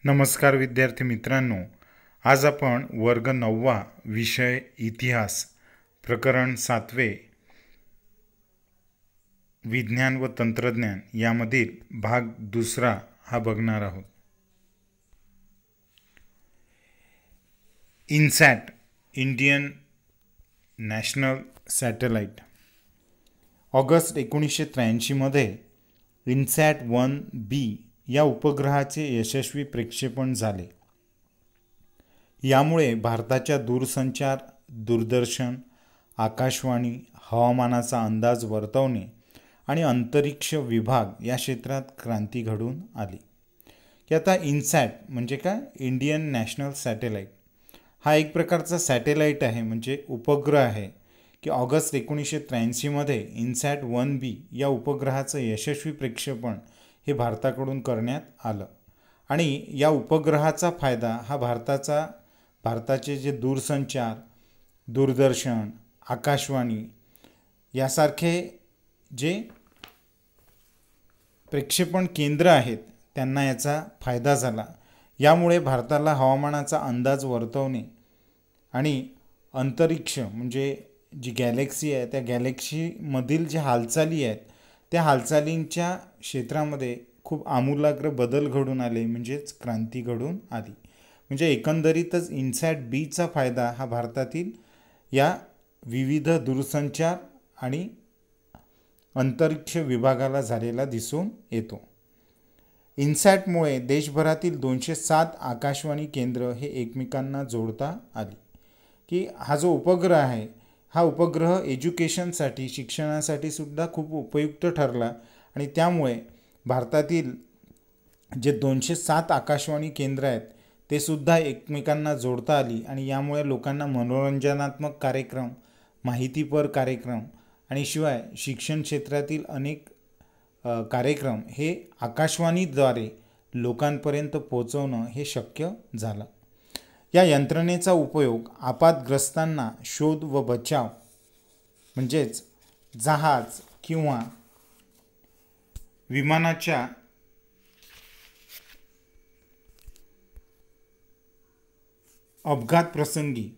नमस्कार विद्यार्थी मित्रांनो, आज आपण वर्ग 9वा विषय इतिहास प्रकरण 7वे विज्ञान व तंत्रज्ञान यामधील भाग 2 हा बघणार आहोत। INSAT Indian national satellite August 1983 मध्ये इनसॅट 1B या उपग्रहाचे यशस्वी प्रक्षेपण झाले। यामुळे भारताच्या दूरसंचार, दूरदर्शन, आकाशवाणी, हवामानाचा अंदाज वर्तवणे आणि अंतरिक्ष विभाग या क्षेत्रात क्रांती घडून आली। की आता इनसॅट म्हणजे काय? इंडियन नॅशनल सॅटेलाइट हा एक प्रकारचा सॅटेलाइट आहे, म्हणजे उपग्रह आहे की ऑगस्ट 1983 मध्ये इनसॅट 1B या उपग्रहाचं यशस्वी प्रक्षेपण हे भारताकडून करण्यात आलं। आणि या उपग्रहाचा फायदा हा भारताचे जे दूरसंचार, दूरदर्शन, आकाशवाणी यासारखे जे प्रक्षेपण केंद्र आहेत त्यांना याचा फायदा झाला। यामुळे भारताला हवामानाचा अंदाज वर्तवणे आणि अंतरिक्ष म्हणजे जी गॅलेक्सी आहे त्या गॅलेक्सीमधील ज्या हालचाली आहेत त्या हालचालींच्या क्षेत्रामध्ये खूप आमूलाग्र बदल घडून आले, म्हणजेच क्रांती घडून आली। म्हणजे एकंदरीतच इनसॅट बीचा फायदा हा भारतातील या विविध दूरसंचार आणि अंतरिक्ष विभागाला झालेला दिसून येतो। इनसॅटमुळे देशभरातील 207 आकाशवाणी केंद्र हे एकमेकांना जोडता आली। की हा जो उपग्रह आहे हा उपग्रह एज्युकेशनसाठी, शिक्षणासाठी सुद्धा खूप उपयुक्त ठरला आणि त्यामुळे भारतातील जे 207 आकाशवाणी केंद्र आहेत ते सुद्धा एकमेकांना जोडता आली आणि यामुळे लोकांना मनोरंजनात्मक कार्यक्रम, माहितीपर कार्यक्रम आणि शिवाय शिक्षण क्षेत्रातील अनेक कार्यक्रम हे आकाशवाणीद्वारे लोकांपर्यंत पोहोचवणं हे शक्य झालं। या यंत्रणेचा उपयोग आपत्कालीन शोध व बचाव म्हणजेच जहाज किंवा विमानाच्या अपघात प्रसंगी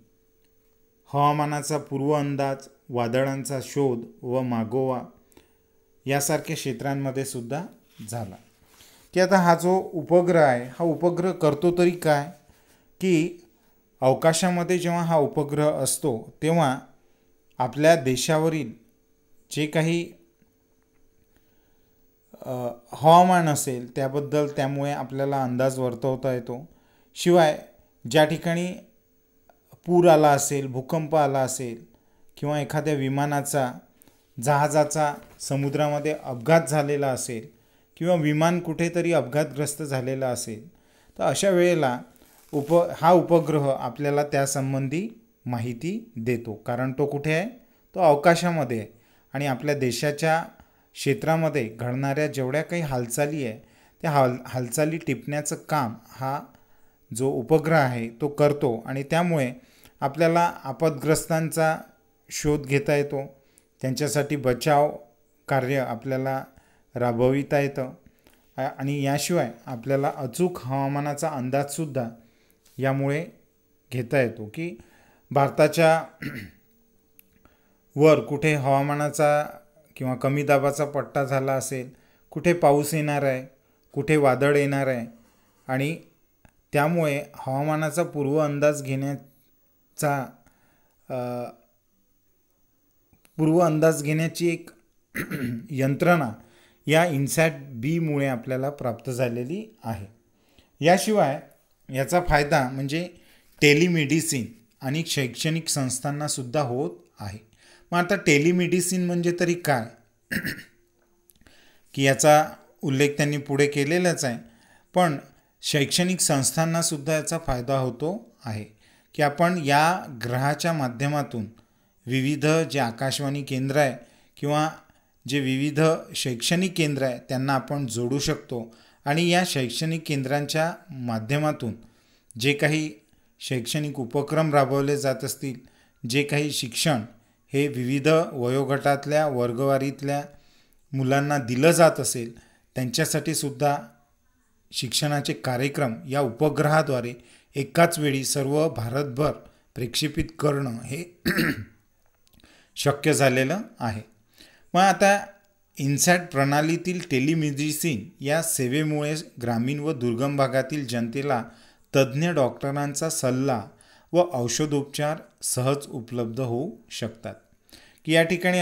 हवामानाचा पूर्व अंदाज, वादळांचा शोध व मागोवा यासारख्या क्षेत्रांमध्ये सुद्धा झाला। की आता हा जो उपग्रह आहे हा उपग्रह करतो तरी काय? की अवकाशामध्ये जेव्हा हा उपग्रह असतो तेव्हा आपल्या देशावरील जे काही हवामान असेल त्याबद्दल त्यामुळे आपल्याला अंदाज वर्तवता येतो। शिवाय ज्या ठिकाणी पूर आला असेल, भूकंप आला असेल किंवा एखाद्या विमानाचा, जहाजाचा समुद्रामध्ये अपघात झालेला असेल किंवा विमान कुठेतरी अपघातग्रस्त झालेला असेल तर अशा वेळेला हा उपग्रह आपल्याला त्यासंबंधी माहिती देतो। कारण तो कुठे आहे? तो अवकाशामध्ये आहे आणि आपल्या देशाच्या क्षेत्रामध्ये घडणाऱ्या जेवढ्या काही हालचाली आहे त्या हालचाली टिपण्याचं काम हा जो उपग्रह आहे तो करतो आणि त्यामुळे आपल्याला आपत्ग्रस्तांचा शोध घेता येतो, त्यांच्यासाठी बचाव कार्य आपल्याला राबविता येतं आणि याशिवाय आपल्याला अचूक हवामानाचा अंदाजसुद्धा यामुळे घेता येतो। की भारताच्या वर कुठे हवामानाचा किंवा कमी दाबाचा पट्टा झाला असेल, कुठे पाऊस येणार आहे, कुठे वादळ येणार आहे आणि त्यामुळे हवामानाचा पूर्व अंदाज घेण्याची एक यंत्रणा या इनसॅट बीमुळे आपल्याला प्राप्त झालेली आहे। याशिवाय याचा फायदा म्हणजे टेलिमेडिसिन आणि शैक्षणिक संस्थांना सुद्धा होत आहे। मग आता टेलिमेडिसिन म्हणजे तरी काय? की याचा उल्लेख त्यांनी पुढे केलेलाच आहे, पण शैक्षणिक संस्थांना सुद्धा याचा फायदा होतो आहे। की आपण या ग्रहाच्या माध्यमातून विविध जे आकाशवाणी केंद्र आहे किंवा जे विविध शैक्षणिक केंद्र आहे त्यांना आपण जोडू शकतो आणि या शैक्षणिक केंद्रांच्या माध्यमातून जे काही शैक्षणिक उपक्रम राबवले जात असतील, जे काही शिक्षण हे विविध वयोगटातल्या वर्गवारीतल्या मुलांना दिलं जात असेल त्यांच्यासाठी सुद्धा शिक्षणाचे कार्यक्रम या उपग्रहाद्वारे एकाच वेळी सर्व भारतभर प्रक्षेपित करणं हे शक्य झालेलं आहे. मग आता इन्सॅट प्रणालीतील टेलिमेडिसिन या सेवेमुळे ग्रामीण व दुर्गम भागातील जनतेला तज्ज्ञ डॉक्टरांचा सल्ला व औषधोपचार सहज उपलब्ध होऊ शकतात. की या ठिकाणी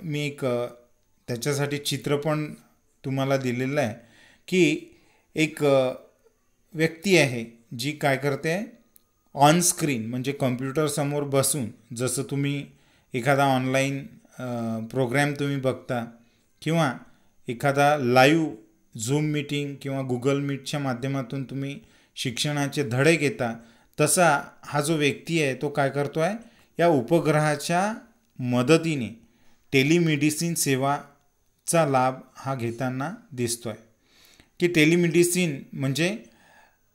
मी एक त्याच्यासाठी चित्र पण तुम्हाला दिलेलं आहे की एक व्यक्ती आहे जी काय करते, ऑन स्क्रीन म्हणजे कॉम्प्युटरसमोर बसून, जसं तुम्ही एखादा ऑनलाईन प्रोग्रॅम तुम्ही बघता किंवा एखादा लाईव्ह झूम मीटिंग किंवा गुगल मीटच्या माध्यमातून तुम्ही शिक्षणाचे धडे घेता, तसा हा जो व्यक्ती आहे तो काय करतो आहे, या उपग्रहाच्या मदतीने टेलिमेडिसिन सेवाचा लाभ हा घेताना दिसतो आहे. की टेलिमेडिसिन म्हणजे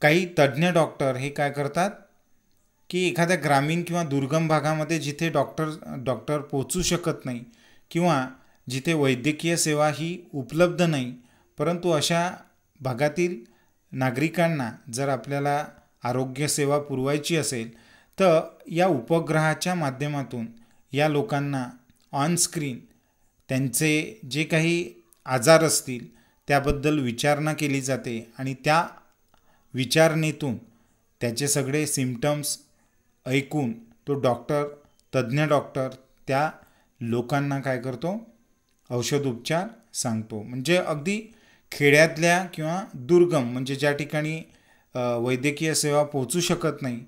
काही तज्ज्ञ डॉक्टर हे काय करतात की एखाद्या ग्रामीण किंवा दुर्गम भागामध्ये जिथे डॉक्टर पोचू शकत नाही किंवा जिथे वैद्यकीय सेवा ही उपलब्ध नाही, परंतु अशा भागातील नागरिकांना जर आपल्याला आरोग्यसेवा पुरवायची असेल तर या उपग्रहाच्या माध्यमातून या लोकांना ऑन स्क्रीन त्यांचे जे काही आजार असतील त्याबद्दल विचारणा केली जाते आणि त्या विचारणेतून त्याचे सगळे सिम्पटम्स ऐकून तो तज्ज्ञ डॉक्टर त्या लोकांना काय करतो, औषधोपचार सांगतो. म्हणजे अगदी खेड्यातल्या किंवा दुर्गम म्हणजे ज्या ठिकाणी वैद्यकीय सेवा पोचू शकत नाही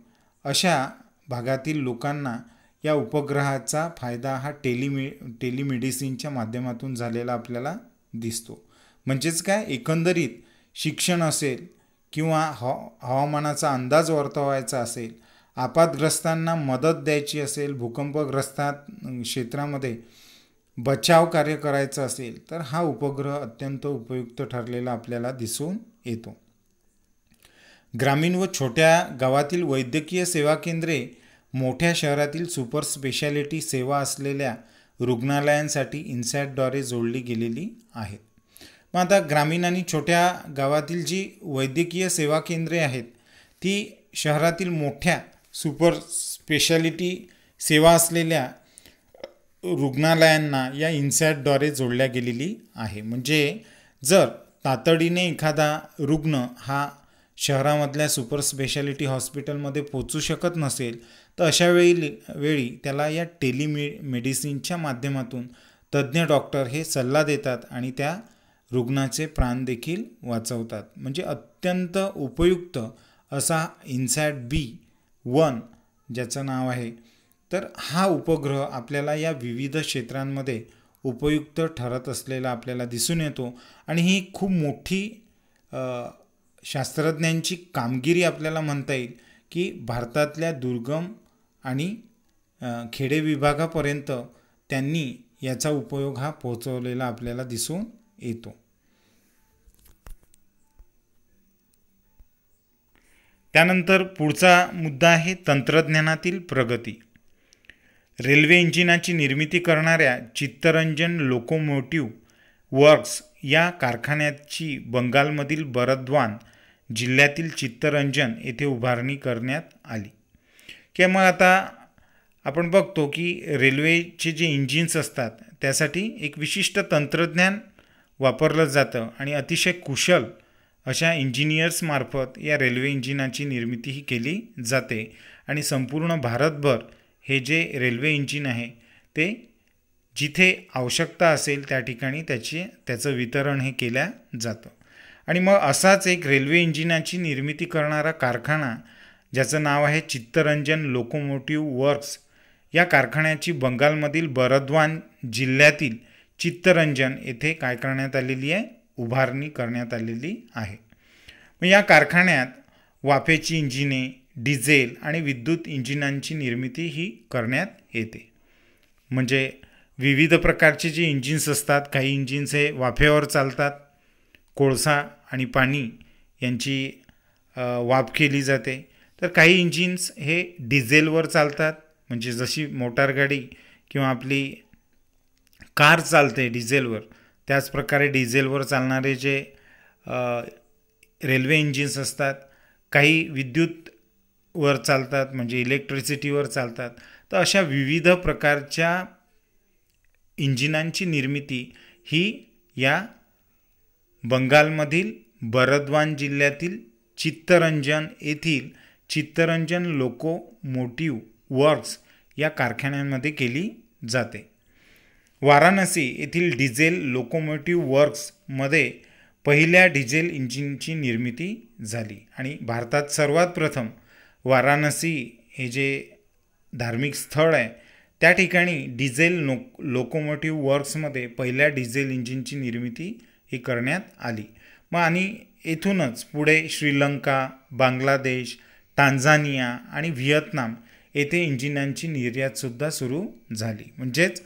अशा भागातील लोकांना या उपग्रहाचा फायदा हा टेलिमेडिसिनच्या माध्यमातून झालेला आपल्याला दिसतो. म्हणजेच काय, एकंदरीत शिक्षण असेल किंवा हवामानाचा अंदाज वर्तवायचा असेल, आपत्ग्रस्तांना मदत द्यायची असेल, भूकंपग्रस्तात क्षेत्रामध्ये बचाव कार्य करायचं असेल तर हा उपग्रह अत्यंत उपयुक्त ठरलेला आपल्याला दिसून येतो. ग्रामीण व छोट्या गावातील वैद्यकीय सेवा केंद्रे मोठ्या शहरातील सुपर स्पेशालिटी सेवा असलेल्या रुग्णालयांसाठी इन्सॅटद्वारे जोडली गेलेली आहेत. मग आता ग्रामीण आणि छोट्या गावातील जी वैद्यकीय सेवा केंद्रे आहेत ती शहरातील मोठ्या सुपर स्पेशालिटी सेवा असलेल्या रुग्णालयांना या इन्सॅटद्वारे जोडल्या गेलेली आहे. म्हणजे जर तातडीने एखादा रुग्ण हा शहरामधल्या सुपर स्पेशालिटी हॉस्पिटलमध्ये पोचू शकत नसेल तर अशा वेळी त्याला या टेलिमेडिसिनच्या माध्यमातून तज्ज्ञ डॉक्टर हे सल्ला देतात आणि त्या रुग्णाचे प्राण देखील वाचवतात. म्हणजे अत्यंत उपयुक्त असा INSAT-B1 ज्याचं नाव आहे, तर हा उपग्रह आपल्याला या विविध क्षेत्रांमध्ये उपयुक्त ठरत असलेला आपल्याला दिसून येतो. आणि ही खूप मोठी शास्त्रज्ञांची कामगिरी आपल्याला म्हणता येईल की भारतातल्या दुर्गम आणि खेडे विभागापर्यंत त्यांनी याचा उपयोग हा पोहोचवलेला आपल्याला दिसून येतो. त्यानंतर पुढचा मुद्दा आहे तंत्रज्ञानातील प्रगती. रेल्वे इंजिनाची निर्मिती करणाऱ्या चित्तरंजन लोकोमोटिव्ह वर्क्स या कारखान्याची बंगालमधील बरद्वान जिल्ह्यातील चित्तरंजन येथे उभारणी करण्यात आली. की मग आता आपण बघतो की रेल्वेचे जे इंजिन्स असतात त्यासाठी एक विशिष्ट तंत्रज्ञान वापरलं जातं आणि अतिशय कुशल अशा इंजिनियर्समार्फत या रेल्वे इंजिनाची निर्मिती ही केली जाते. आणि संपूर्ण भारतभर हे जे रेल्वे इंजिन आहे ते जिथे आवश्यकता असेल त्या ठिकाणी त्याचं वितरण हे केल्या जातं. आणि मग असाच एक रेल्वे इंजिनाची निर्मिती करणारा कारखाना ज्याचं नाव आहे चित्तरंजन लोकोमोटिव्ह वर्क्स, या कारखान्याची बंगालमधील बरद्वान जिल्ह्यातील चित्तरंजन येथे काय करण्यात आलेली आहे, उभारणी करण्यात आलेली आहे. मग या कारखान्यात वाफेची इंजिने, डिझेल आणि विद्युत इंजिनांची निर्मिती ही करण्यात येते. म्हणजे विविध प्रकारचे जे इंजिन्स असतात, काही इंजिन्स हे वाफेवर चालतात, कोळसा आणि पाणी यांची वाफ केली जाते, तर काही इंजिन्स हे डिझेलवर चालतात. म्हणजे जशी मोटारगाडी किंवा आपली कार चालते डिझेलवर, त्याचप्रकारे डिझेलवर चालणारे जे रेल्वे इंजिन्स असतात, काही विद्युतवर चालतात म्हणजे इलेक्ट्रिसिटीवर चालतात. तर अशा विविध प्रकारच्या इंजिनांची निर्मिती ही या बंगालमधील बरद्वान जिल्ह्यातील चित्तरंजन येथील चित्तरंजन लोकोमोटिव्ह वर्क्स या कारखान्यांमध्ये केली जाते. वाराणसी येथील डिझेल लोकोमोटिव्ह वर्क्समध्ये पहिल्या डिझेल इंजिनची निर्मिती झाली. आणि भारतात सर्वात प्रथम वाराणसी हे जे धार्मिक स्थळ आहे त्या ठिकाणी डिझेल लोकोमोटिव्ह वर्क्समध्ये पहिल्या डिझेल इंजिनची निर्मिती ही करण्यात आली. मग आणि येथूनच पुढे श्रीलंका, बांगलादेश, टांझानिया आणि व्हिएतनाम येथे इंजिनांची निर्यातसुद्धा सुरू झाली. म्हणजेच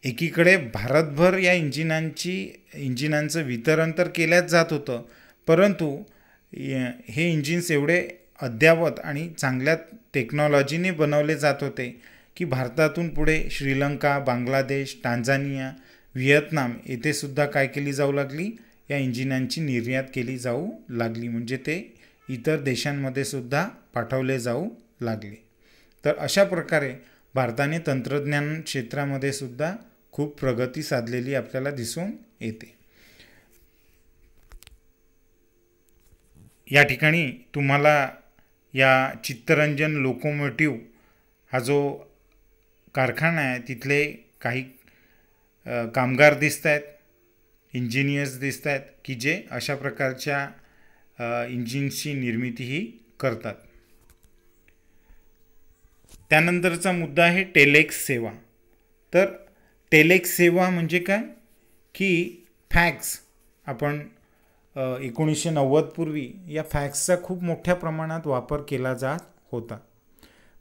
एकीकडे भारतभर या इंजिनांचं वितरण तर केल्याच जात होतं, परंतु हे इंजिन्स एवढे अद्ययावत आणि चांगल्या टेक्नॉलॉजीने बनवले जात होते की भारतातून पुढे श्रीलंका, बांगलादेश, टांझानिया, व्हिएतनाम येथे सुद्धा काय केली जाऊ लागली, या इंजिनांची निर्यात केली जाऊ लागली. म्हणजे ते इतर देशांमध्ये सुद्धा पाठवले जाऊ लागले. तर अशा प्रकारे भारताने तंत्रज्ञान क्षेत्रामध्ये सुद्धा खूप प्रगती साधलेली आपल्याला दिसून येते. या ठिकाणी तुम्हाला या चित्तरंजन लोकोमोटिव्ह हा जो कारखाना आहे तिथले काही कामगार दिसत आहेत, इंजिनियर्स दिसत आहेत की जे अशा प्रकारच्या इंजिन्सची निर्मिती ही करतात. त्यानंतरचा मुद्दा आहे टेलेक्स सेवा. तर टेलेक्स सेवा म्हणजे काय की फॅक्स, आपण 1990 पूर्वी या फॅक्सचा खूप मोठ्या प्रमाणात वापर केला जात होता.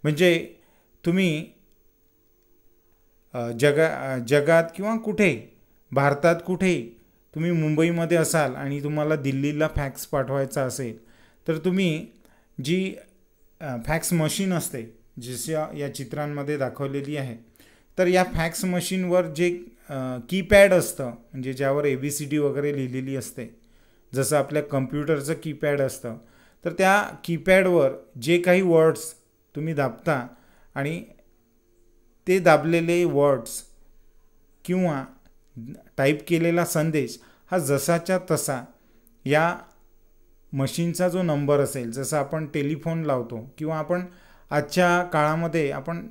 म्हणजे तुम्ही जगात किंवा कुठे, भारतात कुठेही तुम्ही मुंबईमध्ये असाल आणि तुम्हाला दिल्लीला फॅक्स पाठवायचा असेल तर तुम्ही जी फॅक्स मशीन असते जशा या चित्रांमध्ये दाखवलेली आहे, तर या फॅक्स मशीनवर जे कीपॅड असतं म्हणजे ज्यावर ABCD वगैरे लिहिलेली असते, जसं आपल्या कम्प्युटरचं कीपॅड असतं, तर त्या कीपॅडवर जे काही वर्ड्स तुम्ही दाबता आणि ते दाबलेले वर्ड्स किंवा टाईप केलेला संदेश हा जसाच्या तसा या मशीनचा जो नंबर असेल, जसं आपण टेलिफोन लावतो किंवा आपण आजच्या काळामध्ये आपण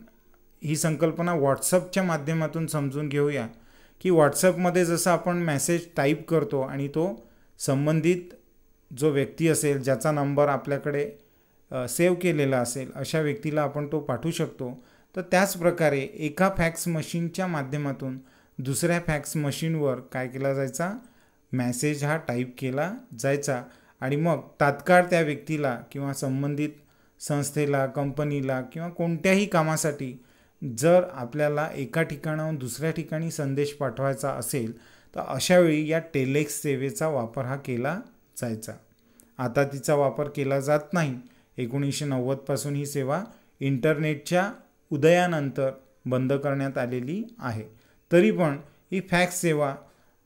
ही संकल्पना व्हॉट्सअपच्या माध्यमातून समजून घेऊया की व्हॉट्सअपमध्ये जसं आपण मेसेज टाईप करतो आणि तो संबंधित जो व्यक्ती असेल ज्याचा नंबर आपल्याकडे सेव्ह केलेला असेल अशा व्यक्तीला आपण तो पाठवू शकतो. तर त्याच प्रकारे एका फॅक्स मशीनच्या माध्यमातून दुसऱ्या फॅक्स मशीनवर काय केला जायचा, मॅसेज हा टाईप केला जायचा आणि मग तात्काळ त्या व्यक्तीला किंवा संबंधित संस्थेला, कंपनीला किंवा कोणत्याही कामासाठी जर आपल्याला एका ठिकाणाहून दुसऱ्या ठिकाणी संदेश पाठवायचा असेल तर अशावेळी या टेलेक्स सेवेचा वापर हा केला जायचा. आता तिचा वापर केला जात नाही. 1990 पासून ही सेवा इंटरनेटच्या उदयानंतर बंद करण्यात आलेली आहे. तरी पण ही फॅक्स सेवा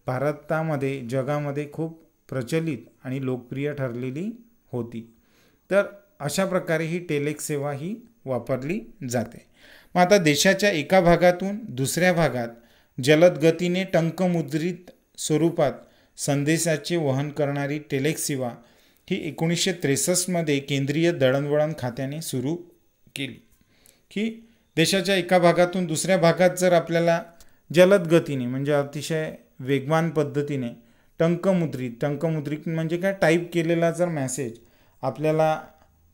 भारतामध्ये, जगामध्ये खूप प्रचलित आणि लोकप्रिय ठरलेली होती. तर अशा प्रकारे ही टेलेक्स सेवा ही वापरली जाते. मग आता देशाच्या एका भागातून दुसऱ्या भागात जलद गतीने टंकमुद्रित स्वरूपात संदेशाचे वहन करणारी टेलेक्स सेवा ही 1963 केंद्रीय दळणवळण खात्याने सुरू केली. की देशाच्या एका भागातून दुसऱ्या भागात जर आपल्याला जलद गतीने म्हणजे अतिशय वेगवान पद्धतीने टंकमुद्रित म्हणजे काय, टाईप केलेला जर मेसेज आपल्याला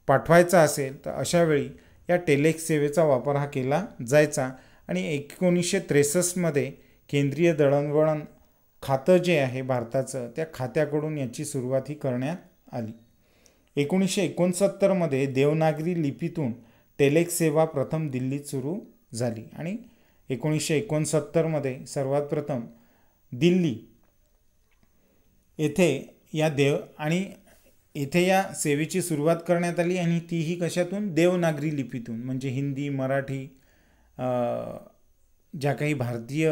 पाठवायचा असेल तर अशावेळी या टेलेक्स सेवेचा वापर हा केला जायचा. आणि 1963 केंद्रीय दळणवळण खातं जे आहे भारताचं, त्या खात्याकडून याची सुरुवात ही करण्यात आली. 1969 देवनागरी लिपीतून टेलेक्स सेवा प्रथम दिल्लीत सुरू झाली आणि 1969 सर्वात प्रथम दिल्ली येथे येथे या सेवेची सुरुवात करण्यात आली आणि तीही कशातून, देवनागरी लिपीतून. म्हणजे हिंदी, मराठी ज्या काही भारतीय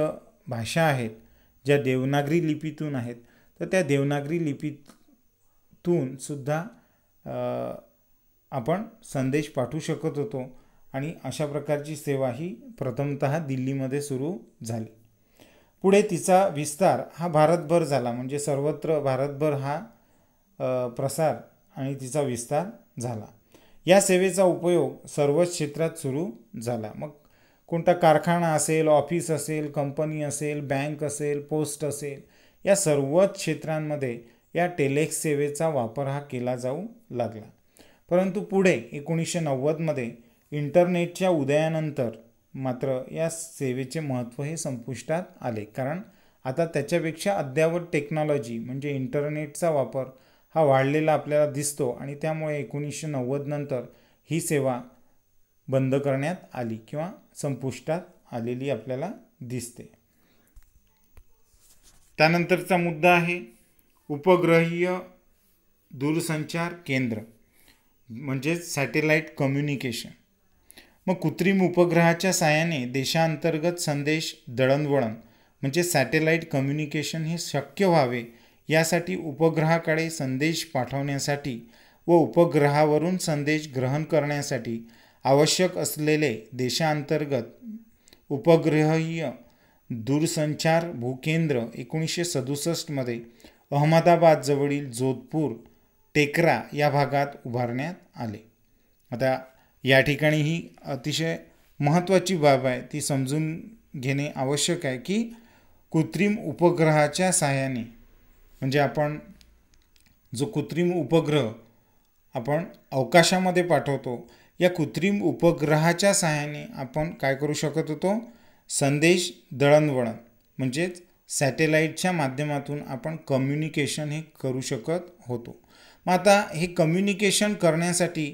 भाषा आहेत ज्या देवनागरी लिपीतून आहेत, तर त्या देवनागरी लिपीतून तून सुद्धा आपण संदेश पाठवू शकत होतो आणि अशा प्रकारची सेवा ही प्रथमतः दिल्लीमध्ये सुरू झाली. पुढे तिचा विस्तार हा भारतभर झाला, म्हणजे सर्वत्र भारतभर हा प्रसार आणि तिचा विस्तार झाला. या सेवेचा उपयोग सर्वच क्षेत्रात सुरू झाला. मग कोणता कारखाना असेल, ऑफिस असेल, कंपनी असेल, बँक असेल, पोस्ट असेल, या सर्वच क्षेत्रांमध्ये या टेलेक्स सेवेचा वापर हा केला जाऊ लागला. परंतु पुढे 1990मध्ये इंटरनेटच्या उदयानंतर मात्र या सेवेचे महत्त्व हे संपुष्टात आले, कारण आता त्याच्यापेक्षा अद्ययावत टेक्नॉलॉजी म्हणजे इंटरनेटचा वापर हा वाढलेला आपल्याला दिसतो आणि त्यामुळे 1990 नंतर ही सेवा बंद करण्यात आली किंवा संपुष्टात आलेली आपल्याला दिसते. त्यानंतरचा मुद्दा आहे उपग्रहीय दूरसंचार केंद्र म्हणजेच सॅटेलाईट कम्युनिकेशन. मग कृत्रिम उपग्रहाच्या साहाय्याने देशांतर्गत संदेश दळणवळण म्हणजे सॅटेलाईट कम्युनिकेशन हे शक्य व्हावे यासाठी उपग्रहाकडे संदेश पाठवण्यासाठी व उपग्रहावरून संदेश ग्रहण करण्यासाठी आवश्यक असलेले देशांतर्गत उपग्रहीय दूरसंचार भूकेंद्र 1967मध्ये अहमदाबाद जवळील जोधपूर टेकरा या भागात उभारण्यात आले. आता या ठिकाणी ही अतिशय महत्त्वाची बाब आहे, ती समजून घेणे आवश्यक आहे की कृत्रिम उपग्रहाच्या साहाय्याने म्हणजे आपण जो कृत्रिम उपग्रह आपण अवकाशामध्ये पाठवतो, या कृत्रिम उपग्रहाच्या साहाय्याने आपण काय करू शकत होतो, संदेश दळणवळण म्हणजेच सॅटेलाईटच्या माध्यमातून आपण कम्युनिकेशन हे करू शकत होतो. मग आता हे कम्युनिकेशन करण्यासाठी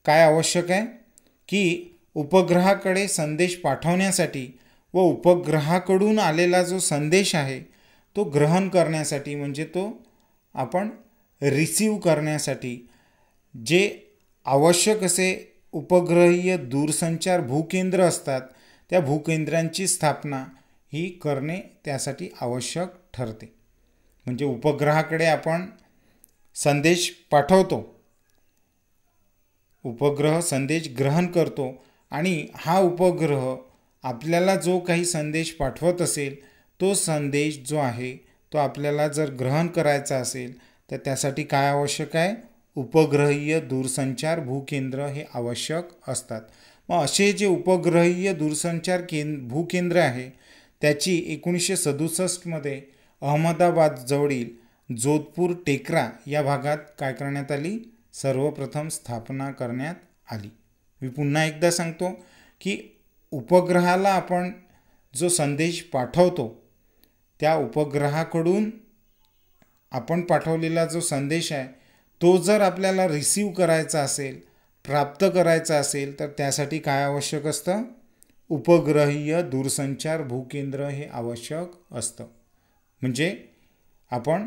काय आवश्यक आहे की उपग्रहाकडे संदेश पाठवण्यासाठी व उपग्रहाकडून आलेला जो संदेश आहे तो ग्रहण करण्यासाठी म्हणजे तो आपण रिसीव करण्यासाठी जे आवश्यक असे उपग्रहीय दूरसंचार भूकेंद्र असतात त्या भूकेंद्रांची स्थापना ही करणे त्यासाठी आवश्यक ठरते. म्हणजे उपग्रहाकडे आपण संदेश पाठवतो, उपग्रह संदेश ग्रहण करतो आणि हा उपग्रह आपल्याला जो काही संदेश पाठवत असेल तो संदेश जो आहे तो आपल्याला जर ग्रहण करायचा असेल तर त्यासाठी काय आवश्यक आहे, उपग्रहीय दूरसंचार भूकेंद्र हे आवश्यक असतात. मग असे जे उपग्रहीय दूरसंचार भूकेंद्र आहे त्याची 1967मध्ये अहमदाबाद जवळील जोधपूर टेकरा या भागात काय करण्यात आली, सर्वप्रथम स्थापना करण्यात आली. मी पुन्हा एकदा सांगतो की उपग्रहाला आपण जो संदेश पाठवतो त्या उपग्रहाकडून आपण पाठवलेला जो संदेश आहे तो जर आपल्याला रिसीव करायचा असेल, प्राप्त करायचा असेल तर त्यासाठी काय आवश्यक असतं, उपग्रहीय दूरसंचार भूकेंद्र हे आवश्यक असतं. म्हणजे आपण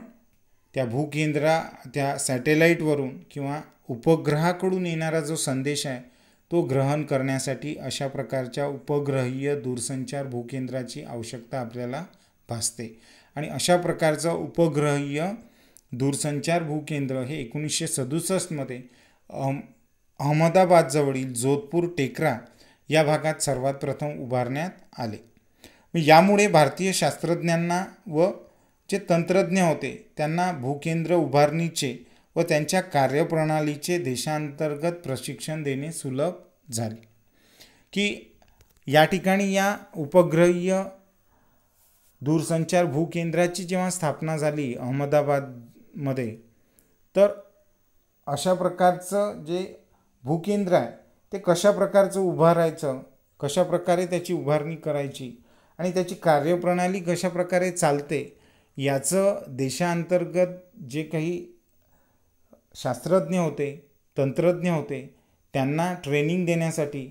त्या सॅटेलाईटवरून किंवा उपग्रहाकडून येणारा जो संदेश आहे तो ग्रहण करण्यासाठी अशा प्रकारच्या उपग्रहीय दूरसंचार भूकेंद्राची आवश्यकता आपल्याला भासते. आणि अशा प्रकारचं उपग्रहीय दूरसंचार भूकेंद्र हे 1967मध्ये अहमदाबाद जवळील जोधपूर टेकरा या भागात सर्वात प्रथम उभारण्यात आले. यामुळे भारतीय शास्त्रज्ञांना व जे तंत्रज्ञ होते त्यांना भूकेंद्र उभारणीचे व त्यांच्या कार्यप्रणालीचे देशांतर्गत प्रशिक्षण देणे सुलभ झाले. की या ठिकाणी या उपग्रहीय दूरसंचार भूकेंद्राची जेव्हा स्थापना झाली अहमदाबादमध्ये तर अशा प्रकारचं जे भूकेंद्र आहे ते कशा प्रकारचं उभारायचं, कशा प्रकारे त्याची उभारणी करायची आणि त्याची कार्यप्रणाली कशा प्रकारे चालते याचं देशांतर्गत जे काही शास्त्रज्ञ होते, तंत्रज्ञ होते त्यांना ट्रेनिंग देण्यासाठी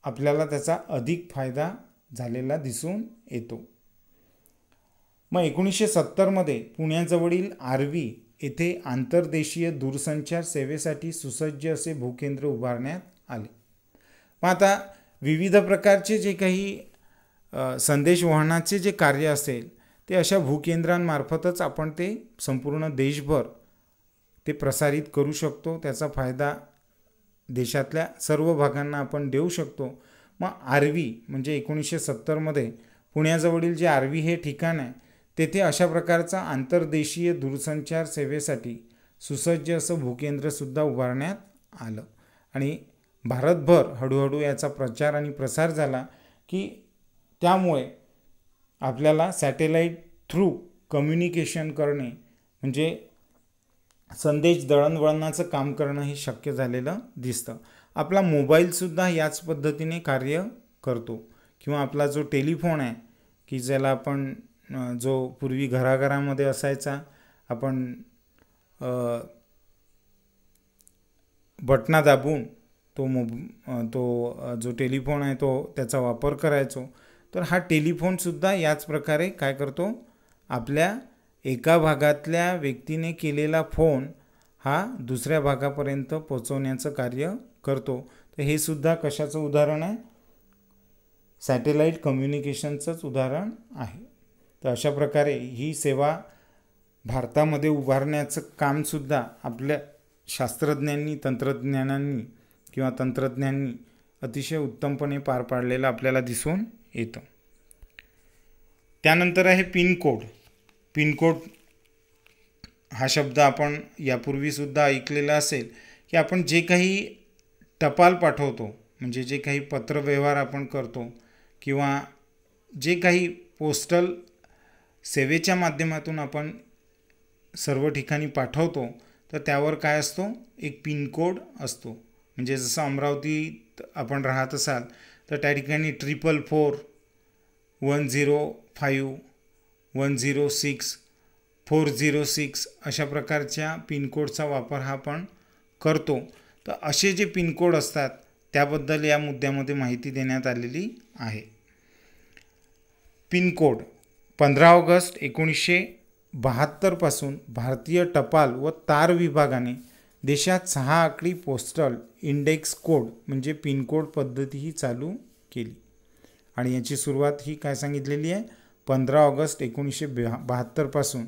आपल्याला त्याचा अधिक फायदा झालेला दिसून येतो. मग 1970मध्ये पुण्याजवळील आर्वी येथे आंतरदेशीय दूरसंचार सेवेसाठी सुसज्ज असे भूकेंद्र उभारण्यात आले. मग आता विविध प्रकारचे जे काही संदेश वहनाचे जे कार्य असेल ते अशा भूकेंद्रांमार्फतच आपण ते संपूर्ण देशभर ते प्रसारित करू शकतो, त्याचा फायदा देशातल्या सर्व भागांना आपण देऊ शकतो. मग आर्वी म्हणजे 1970मध्ये पुण्याजवळील जे आर्वी हे ठिकाण आहे तेथे अशा प्रकारचा आंतरदेशीय दूरसंचार सेवेसाठी सुसज्ज असं भूकेंद्रसुद्धा उभारण्यात आलं आणि भारतभर हळूहळू याचा प्रचार आणि प्रसार झाला की त्यामुळे आपल्याला सॅटेलाईट थ्रू कम्युनिकेशन करणे म्हणजे संदेश दळणवळणाचं काम करणं हे शक्य झालेलं दिसतं. आपला मोबाईलसुद्धा याच पद्धतीने कार्य करतो किंवा आपला जो टेलिफोन आहे की ज्याला आपण जो पूर्वी घराघरामध्ये असायचा, आपण बटना दाबून तो जो टेलिफोन आहे तो त्याचा वापर करायचो. तर हा टेलिफोनसुद्धा याच प्रकारे काय करतो, आपल्या एका भागातल्या व्यक्तीने केलेला फोन हा दुसऱ्या भागापर्यंत पोचवण्याचं कार्य करतो. तर हे सुद्धा कशाचं उदाहरण आहे, सॅटेलाईट कम्युनिकेशनचंच उदाहरण आहे. तर अशा प्रकारे ही सेवा भारतामध्ये उभारण्याचं कामसुद्धा आपल्या शास्त्रज्ञांनी तंत्रज्ञांनी अतिशय उत्तमपणे पार पाडलेलं आपल्याला दिसून येतं. त्यानंतर आहे पिनकोड. पिनकोड हा शब्द आपण यापूर्वीसुद्धा ऐकलेला असेल की आपण जे काही टपाल पाठवतो म्हणजे जे काही पत्रव्यवहार आपण करतो किंवा जे काही पोस्टल सेवेच्या माध्यमातून आपण सर्व ठिकाणी पाठवतो तर त्यावर काय असतो, एक पिनकोड असतो. म्हणजे जसं अमरावतीत आपण राहत असाल तर त्या ठिकाणी 444, 105, 106, 406 अशा प्रकारच्या पिनकोडचा वापर हा आपण करतो. तर असे जे पिनकोड असतात त्याबद्दल या मुद्द्यामध्ये माहिती देण्यात आलेली आहे. पिनकोड 15 ऑगस्ट 1972 पासून भारतीय टपाल व तार विभागाने देशात 6 आकडी पोस्टल इंडेक्स कोड म्हणजे पिनकोड पद्धती ही चालू केली आणि याची सुरुवात ही काय सांगितलेली आहे, 15 ऑगस्ट 1972 पासून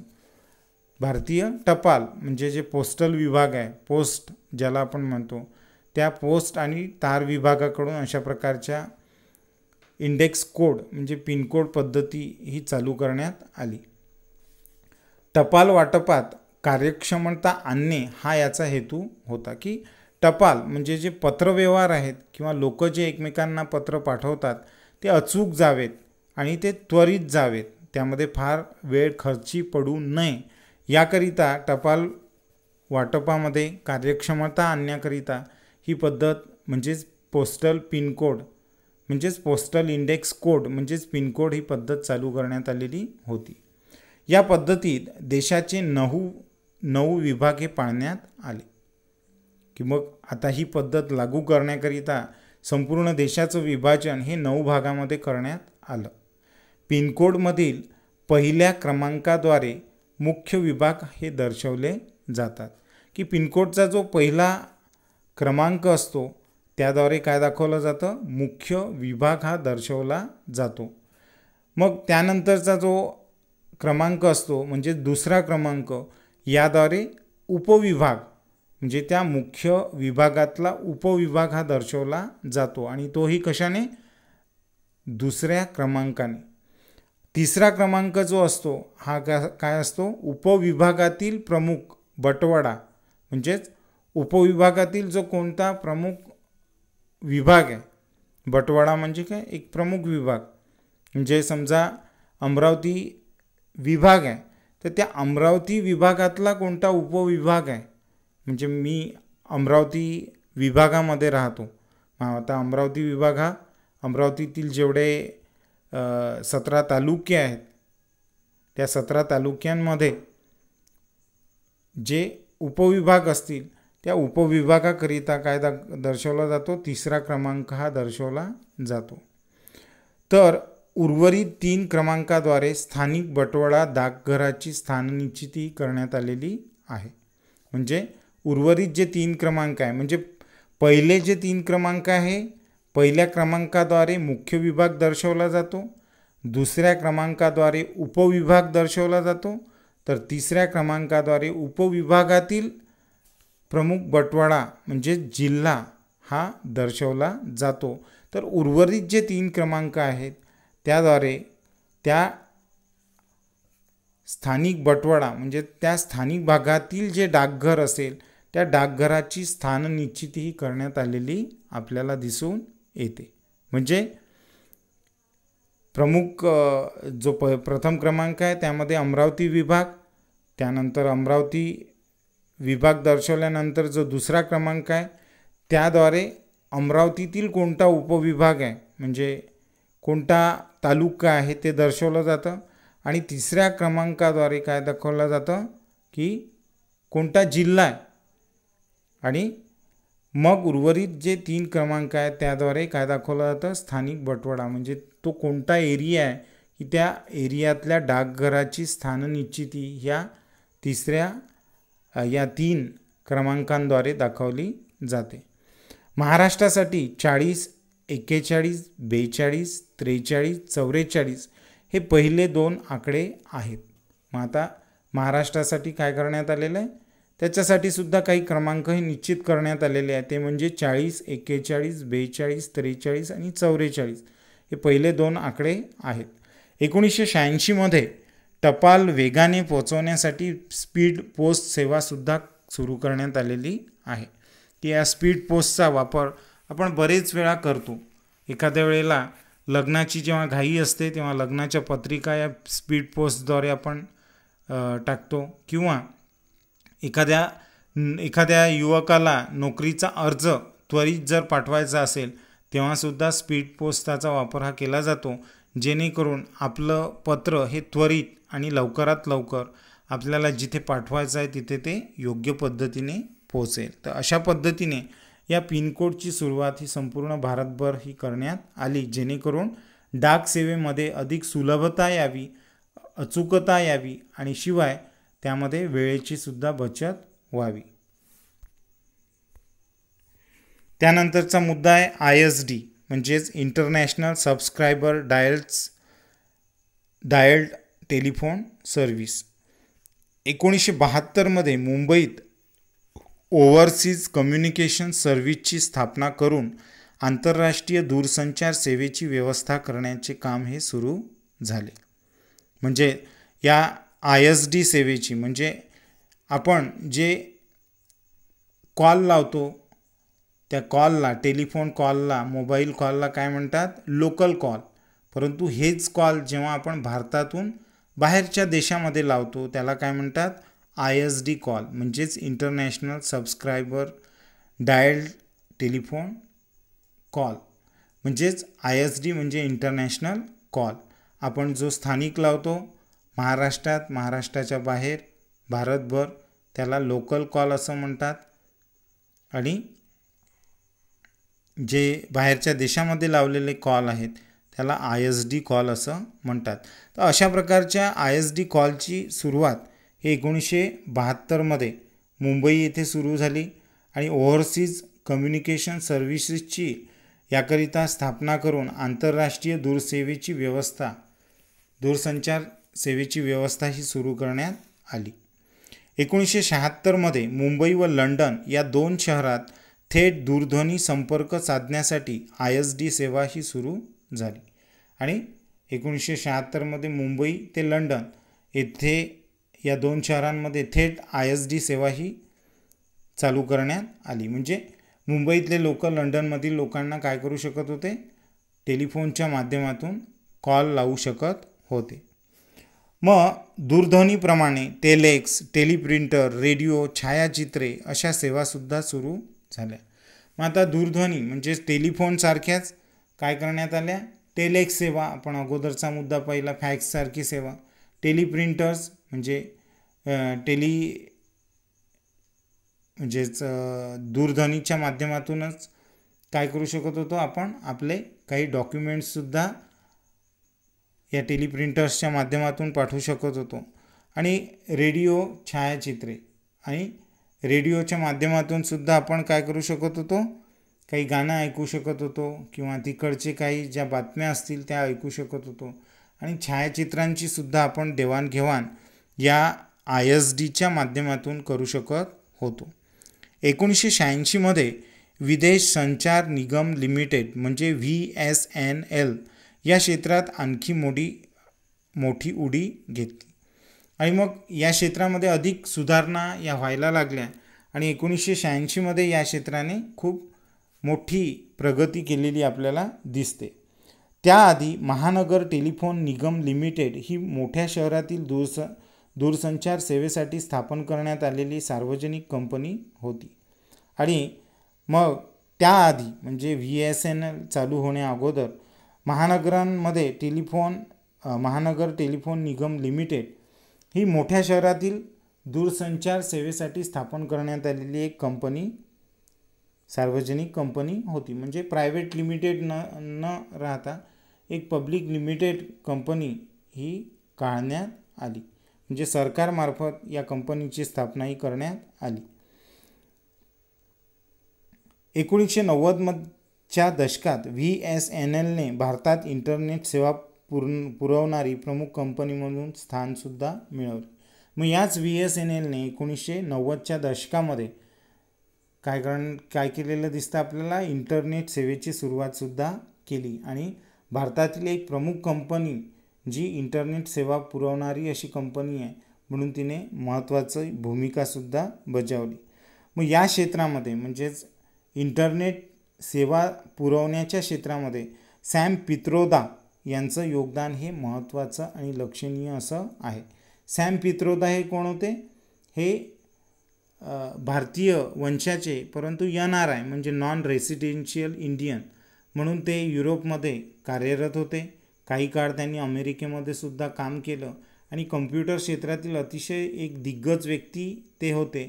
भारतीय टपाल म्हणजे जे पोस्टल विभाग आहे, पोस्ट ज्याला आपण म्हणतो, त्या पोस्ट आणि तार विभागाकडून अशा प्रकारच्या इंडेक्स कोड म्हणजे पिनकोड पद्धती ही चालू करण्यात आली. टपाल वाटपात कार्यक्षमता आणणे हा याचा हेतू होता की टपाल म्हणजे जे पत्रव्यवहार आहेत किंवा लोक जे एकमेकांना पत्र पाठवतात ते अचूक जावेत आणि ते त्वरित जावेत, त्यामध्ये फार वेळ खर्ची पडू नये याकरिता टपाल वाटपामध्ये कार्यक्षमता आणण्याकरिता ही पद्धत म्हणजेच पोस्टल पिनकोड म्हणजेच पोस्टल इंडेक्स कोड म्हणजेच पिनकोड ही पद्धत चालू करण्यात आलेली होती. या पद्धतीत देशाचे 9 विभाग हे पाळण्यात आले की मग आता ही पद्धत लागू करण्याकरिता संपूर्ण देशाचं विभाजन हे 9 भागामध्ये करण्यात आलं. पिनकोडमधील पहिल्या क्रमांकाद्वारे मुख्य विभाग हे दर्शवले जातात की पिनकोडचा जो पहिला क्रमांक असतो त्याद्वारे काय दाखवलं जातं, मुख्य विभाग हा दर्शवला जातो. मग त्यानंतरचा जो क्रमांक असतो म्हणजे दुसरा क्रमांक याद्वारे उपविभाग म्हणजे त्या मुख्य विभागातला उपविभाग हा दर्शवला जातो आणि तोही कशाने, दुसऱ्या क्रमांकाने. तिसरा क्रमांक जो असतो हा काय असतो, उपविभागातील प्रमुख बटवाडा म्हणजेच उपविभागातील जो कोणता प्रमुख विभाग आहे, बटवाडा म्हणजे काय, एक प्रमुख विभाग. म्हणजे समजा अमरावती विभाग आहे तर त्या अमरावती विभागातला कोणता उपविभाग आहे, म्हणजे मी अमरावती विभागामध्ये राहतो, आता अमरावती विभाग हा अमरावतीतील जेवढे 17 तालुके आहेत त्या 17 तालुक्यांमध्ये जे उपविभाग असतील त्या उपविभागाकरिता काय दर्शवला जातो, तिसरा क्रमांक हा दर्शवला जातो. तर उर्वरित 3 क्रमांकाद्वारे स्थानिक बटवाडा डाकघराची स्थाननिश्चिती करण्यात आलेली आहे. म्हणजे उर्वरित जे 3 क्रमांक आहे म्हणजे पहिले जे 3 क्रमांक आहे, पहिल्या क्रमांकाद्वारे मुख्य विभाग दर्शवला जातो, दुसऱ्या क्रमांकाद्वारे उपविभाग दर्शवला जातो, तर तिसऱ्या क्रमांकाद्वारे उपविभागातील प्रमुख बटवाडा म्हणजे जिल्हा हा दर्शवला जातो. तर उर्वरित जे 3 क्रमांक आहेत त्याद्वारे त्या स्थानिक बटवाडा म्हणजे त्या स्थानिक भागातील जे डाकघर असेल त्या डाकघराची स्थान निश्चितीही करण्यात आलेली आपल्याला दिसून येते. म्हणजे प्रमुख जो प्रथम क्रमांक आहे त्यामध्ये अमरावती विभाग, त्यानंतर अमरावती विभाग दर्शवल्यानंतर जो दुसरा क्रमांक आहे त्याद्वारे अमरावतीतील कोणता उपविभाग आहे म्हणजे कोणता तालुका आहे ते दर्शवलं जातं. आणि तिसऱ्या क्रमांकाद्वारे काय दाखवलं जातं की कोणता जिल्हा आहे. आणि मग उर्वरित जे 3 क्रमांक आहेत त्याद्वारे काय दाखवलं जातं, स्थानिक बटवाडा म्हणजे तो कोणता एरिया आहे की त्या एरियातल्या डाकघराची स्थान निश्चिती ह्या या 3 क्रमांकांद्वारे दाखवली जाते. महाराष्ट्रासाठी 40, 41, 42, 43, 44 हे पहिले 2 आकडे आहेत. मग आता महाराष्ट्रासाठी काय करण्यात आलेलं आहे, त्याच्यासाठी सुद्धा काही क्रमांक हे निश्चित करण्यात आलेले आहेत. ते म्हणजे 40, 41, 42, 43 आणि 44 हे पहिले 2 आकडे आहेत. 1986 मध्ये टपाल वेगाने पोहोचवण्यासाठी स्पीड पोस्ट सेवासुद्धा सुरू करण्यात आलेली आहे. की या स्पीड पोस्टचा वापर आपण बरेच वेळा करतो. एखाद्या वेळेला लग्नाची जेव्हा घाई असते तेव्हा लग्नाच्या पत्रिका या स्पीड पोस्टद्वारे आपण टाकतो. किंवा एखाद्या युवकाला नोकरीचा अर्ज त्वरित जर पाठवायचा असेल तेव्हासुद्धा स्पीड पोस्टाचा वापर हा केला जातो, जेणेकरून आपलं पत्र हे त्वरित आणि लवकरात लवकर आपल्याला जिथे पाठवायचं आहे तिथे ते योग्य पद्धतीने पोहोचेल. तर अशा पद्धतीने या पिनकोडची सुरुवात ही संपूर्ण भारतभर ही करण्यात आली, जेणेकरून डाक सेवेमध्ये अधिक सुलभता यावी, अचूकता यावी आणि शिवाय त्यामध्ये वेळेची सुद्धा बचत व्हावी. त्यानंतरचा मुद्दा आहे ISD म्हणजेच international subscriber dialled telephone service. 1972 मध्ये मुंबईत ओव्हरसीज कम्युनिकेशन सर्व्हिसची स्थापना करून आंतरराष्ट्रीय दूरसंचार सेवेची व्यवस्था करण्याचे काम हे सुरू झाले. म्हणजे या ISD सेवेची म्हणजे आपण जे कॉल लावतो त्या कॉलला, टेलिफोन कॉलला, मोबाईल कॉलला काय म्हणतात, लोकल कॉल. परंतु हेच कॉल जेव्हा आपण भारतातून बाहेरच्या देशामध्ये लावतो त्याला काय म्हणतात, ISD कॉल म्हणजेच international subscriber dialled telephone call. म्हणजेच ISD म्हणजे इंटरनॅशनल कॉल. आपण जो स्थानिक लावतो महाराष्ट्रात, महाराष्ट्राच्या बाहेर, भारतभर त्याला लोकल कॉल असं म्हणतात. आणि जे बाहेरच्या देशामध्ये लावलेले कॉल आहेत त्याला ISD कॉल असं म्हणतात. तर अशा प्रकारच्या ISD कॉलची सुरुवात हे 1972 मध्ये मुंबई येथे सुरू झाली आणि ओव्हरसीज कम्युनिकेशन सर्व्हिसेसची याकरिता स्थापना करून आंतरराष्ट्रीय दूरसंचार सेवेची व्यवस्था ही सुरू करण्यात आली. 1976 मध्ये मुंबई व लंडन या 2 शहरात थेट दूरध्वनी संपर्क साधण्यासाठी ISD सेवा ही सुरू झाली. आणि 1976 मध्ये मुंबई ते लंडन येथे या 2 शहरांमध्ये थेट ISD सेवा ही चालू करण्यात आली. म्हणजे मुंबईतले लोक लंडनमधील लोकांना काय करू शकत होते, टेलिफोनच्या माध्यमातून कॉल लावू शकत होते. मग दूरध्वनीप्रमाणे टेलेक्स, टेलिप्रिंटर, रेडिओ, छायाचित्रे अशा सेवासुद्धा सुरू झाल्या. मग आता दूरध्वनी म्हणजे टेलिफोनसारख्याच काय करण्यात आल्या, टेलेक्स सेवा, आपण अगोदरचा मुद्दा पहिला, फॅक्ससारखी सेवा. टेलिप्रिंटर्स म्हणजेच दूरध्वनीच्या माध्यमातूनच काय करू शकत होतो, आपण आपले काही डॉक्युमेंट्ससुद्धा या टेलिप्रिंटर्सच्या माध्यमातून पाठवू शकत होतो. आणि रेडिओ, छायाचित्रे आणि रेडिओच्या माध्यमातून सुद्धा आपण काय करू शकत होतो, काही गाणं ऐकू शकत होतो किंवा तिकडचे काही ज्या बातम्या असतील त्या ऐकू शकत होतो. आणि छायाचित्रांची सुद्धा आपण देवाणघेवाण या ISDच्या माध्यमातून करू शकत होतो. 1986मध्ये विदेश संचार निगम लिमिटेड म्हणजे VSNL या क्षेत्रात आणखी मोठी उडी घेतली आणि मग या क्षेत्रामध्ये अधिक सुधारणा या व्हायला लागल्या आणि 1986मध्ये या क्षेत्राने खूप मोठी प्रगती केलेली आपल्याला दिसते. त्याआधी महानगर टेलिफोन निगम लिमिटेड ही मोठ्या शहरातील दूरसंचार सेवेसाठी स्थापन करण्यात आलेली सार्वजनिक कंपनी होती आणि मग त्याआधी म्हणजे VSNL चालू होण्या अगोदर महानगर टेलिफोन निगम लिमिटेड ही मोठ्या शहरातील दूरसंचार सेवेसाठी स्थापन करण्यात आलेली एक सार्वजनिक कंपनी होती. म्हणजे प्रायव्हेट लिमिटेड न राहता एक पब्लिक लिमिटेड कंपनी ही काढण्यात आली. म्हणजे सरकारमार्फत या कंपनीची स्थापनाही करण्यात आली. 1990च्या दशकात VSNLने भारतात इंटरनेट सेवा पुरवणारी प्रमुख कंपनी म्हणून स्थानसुद्धा मिळवले. मग याच VSNLने 1990च्या दशकामध्ये काय केलेलं दिसतं आपल्याला, इंटरनेट सेवेची सुरुवातसुद्धा केली आणि भारतातील एक प्रमुख कंपनी जी इंटरनेट सेवा पुरवणारी अशी कंपनी आहे म्हणून तिने महत्त्वाची भूमिकासुद्धा बजावली. मग या क्षेत्रामध्ये म्हणजेच इंटरनेट सेवा पुरवण्याच्या क्षेत्रामध्ये सॅम पित्रोदा यांचं योगदान हे महत्त्वाचं आणि लक्षणीय असं आहे. सॅम पित्रोदा हे कोण होते? हे भारतीय वंशाचे परंतु NRI म्हणजे नॉन रेसिडेन्शियल इंडियन म्हणून ते युरोपमध्ये कार्यरत होते. काही काळ त्यांनी अमेरिकेमध्ये सुद्धा काम केलं आणि कम्प्युटर क्षेत्रातील अतिशय एक दिग्गज व्यक्ती ते होते.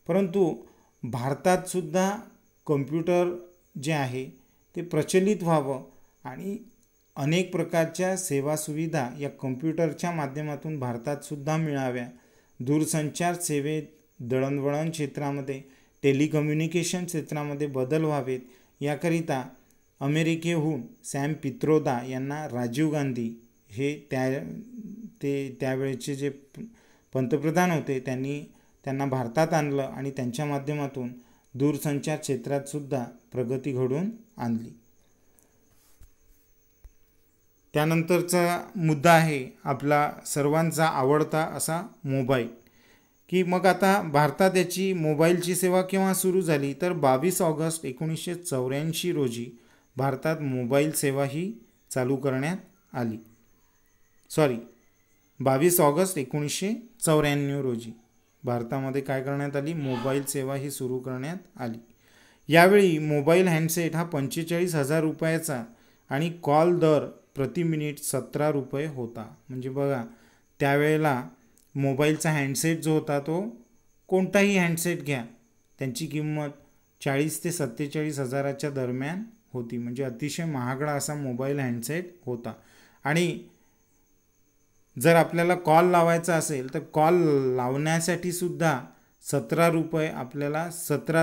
परंतु भारतात सुद्धा कम्प्युटर जे आहे ते प्रचलित व्हावं आणि अनेक प्रकारच्या सेवासुविधा या कम्प्युटरच्या माध्यमातून भारतातसुद्धा मिळाव्या. दूरसंचार सेवेत, दळणवळण क्षेत्रामध्ये, टेलिकम्युनिकेशन क्षेत्रामध्ये बदल व्हावेत याकरिता अमेरिकेहून सॅम पित्रोदा यांना राजीव गांधी हे त्यावेळेचे जे पंतप्रधान होते त्यांना भारतात आणलं आणि त्यांच्या माध्यमातून दूरसंचार क्षेत्रातसुद्धा प्रगती घडवून आणली. त्यानंतरचा मुद्दा आहे आपला सर्वांचा आवडता असा मोबाईल, की मग आता भारतात याची मोबाईलची सेवा केव्हा सुरू झाली तर 22 ऑगस्ट 1984 रोजी भारतात मोबाईल सेवा ही चालू करण्यात आली. 22 ऑगस्ट 1994 रोजी भारतामध्ये काय करण्यात आली? मोबाईल सेवा ही सुरू करण्यात आली. यावेळी मोबाईल हँडसेट हा 45,000 रुपयाचा आणि कॉल दर प्रति मिनिट 17 रुपये होता. म्हणजे बघा त्यावेळेला मोबाईलचा हँडसेट जो होता तो कोणताही हँडसेट घ्या त्यांची किंमत 40 ते 47 हजाराच्या दरम्यान होती. म्हणजे अतिशय महागडा असा मोबाईल हँडसेट होता. आणि जर आपल्याला कॉल लावायचा असेल तर कॉल लावण्यासाठी सुद्धा 17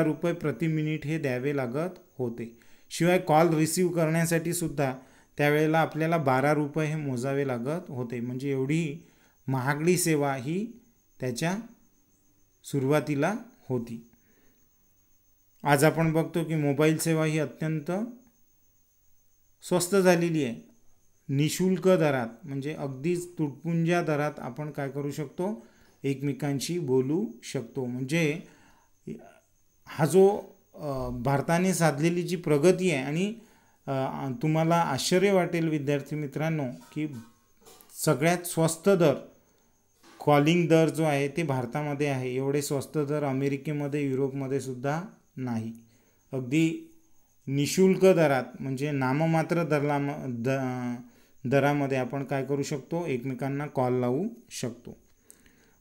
रुपये प्रति मिनिट हे द्यावे लागत होते. शिवाय कॉल रिसीव करण्यासाठी सुद्धा त्यावेळेला आपल्याला 12 रुपये हे मोजावे लागत होते. म्हणजे एवढी महागडी सेवा ही त्याच्या सुरुवातीला होती. आज आपण बघतो की मोबाईल सेवा ही अत्यंत स्वस्त झालेली आहे. निशुल्क दरात म्हणजे अगदीच तुटपुंजा दरात आपण काय करू शकतो? एकमेकांशी बोलू शकतो. म्हणजे हा जो भारताने साधलेली जी प्रगती आहे आणि तुम्हाला आश्चर्य वाटेल विद्यार्थी मित्रांनो की सगळ्यात स्वस्त दर कॉलिंग दर जो आहे ते भारतामध्ये आहे. एवढे स्वस्त दर अमेरिकेमध्ये, युरोपमध्ये सुद्धा नाही. अगदी निशुल्क दरात म्हणजे नाममात्र दरामध्ये आपण काय करू शकतो? एकमेकांना कॉल लावू शकतो.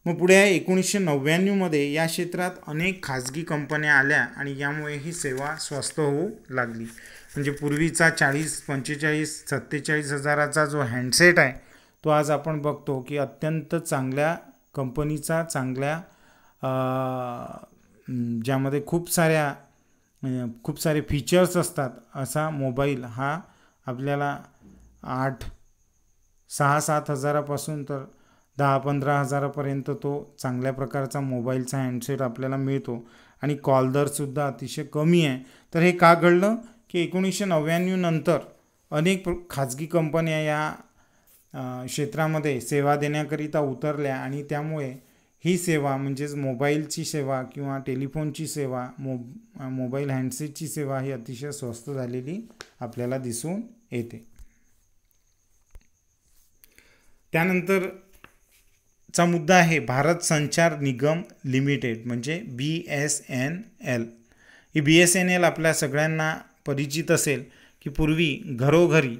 मग पुढे 1999मध्ये या क्षेत्रात अनेक खाजगी कंपन्या आल्या आणि यामुळे ही सेवा स्वस्त होऊ लागली. म्हणजे पूर्वीचा 40, 45, 47 हजाराचा जो हँडसेट आहे तो आज आपण बघतो की अत्यंत चांगल्या कंपनीचा, ज्यामध्ये खूप सारे फीचर्स असतात असा मोबाईल हा आपल्याला 6-7 हजारापासून तर 10-15 हजारापर्यंत तो चांगल्या प्रकारचा मोबाईलचा हँडसेट आपल्याला मिळतो. आणि कॉल दरसुद्धा अतिशय कमी आहे. तर हे का घडलं की 1999 नंतर अनेक खाजगी कंपन्या या क्षेत्रामध्ये सेवा देण्याकरिता उतरल्या आणि त्यामुळे ही सेवा म्हणजेच मोबाईलची सेवा किंवा टेलिफोनची सेवा, मोबाईल हँडसेटची सेवा ही अतिशय स्वस्त झालेली आपल्याला दिसून येते. त्यानंतरचा मुद्दा आहे भारत संचार निगम लिमिटेड म्हणजे BSNL. ही BSNL आपल्या सगळ्यांना परिचित असेल की पूर्वी घरोघरी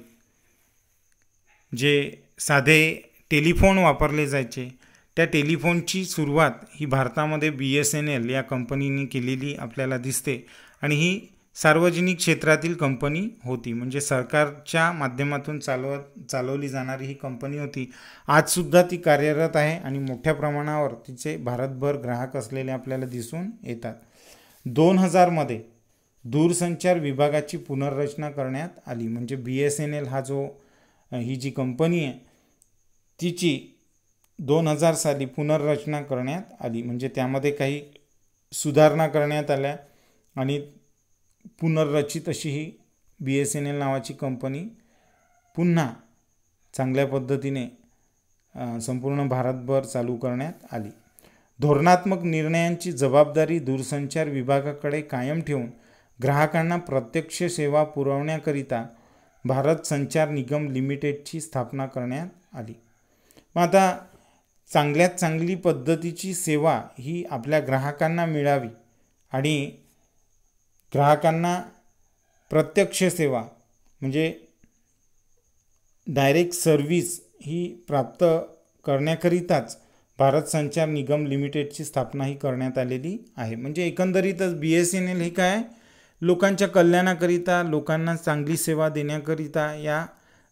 जे साधे टेलिफोन वापरले जायचे त्या टेलिफोनची सुरुवात ही भारतामध्ये BSNL या कंपनीने केलेली आपल्याला दिसते. आणि ही सार्वजनिक क्षेत्रातील कंपनी होती, म्हणजे सरकारच्या माध्यमातून चालवली जाणारी ही कंपनी होती. आजसुद्धा ती कार्यरत आहे आणि मोठ्या प्रमाणावर तिचे भारतभर ग्राहक असलेले आपल्याला दिसून येतात. 2000 दूरसंचार विभागाची पुनर्रचना करण्यात आली. म्हणजे BSNL ही जी कंपनी आहे तिची 2000 साली पुनर्रचना करण्यात आली. म्हणजे त्यामध्ये काही सुधारणा करण्यात आल्या आणि पुनर्रचित अशी ही BSNL नावाची कंपनी पुन्हा चांगल्या पद्धतीने संपूर्ण भारतभर चालू करण्यात आली. धोरणात्मक निर्णयांची जबाबदारी दूरसंचार विभागाकडे कायम ठेवून ग्राहकांना प्रत्यक्ष सेवा पुरवण्याकरिता भारत संचार निगम लिमिटेडची स्थापना करण्यात आली. मग आता चांगल्यात चांगली पद्धतीची सेवा ही आपल्या ग्राहकांना मिळावी आणि ग्राहकांना प्रत्यक्ष सेवा म्हणजे डायरेक्ट सर्व्हिस ही प्राप्त करण्याकरिताच भारत संचार निगम लिमिटेडची स्थापना ही करण्यात आलेली आहे. म्हणजे एकंदरीतच BSNL हे काय लोकांच्या कल्याणाकरिता, लोकांना चांगली सेवा देण्याकरिता या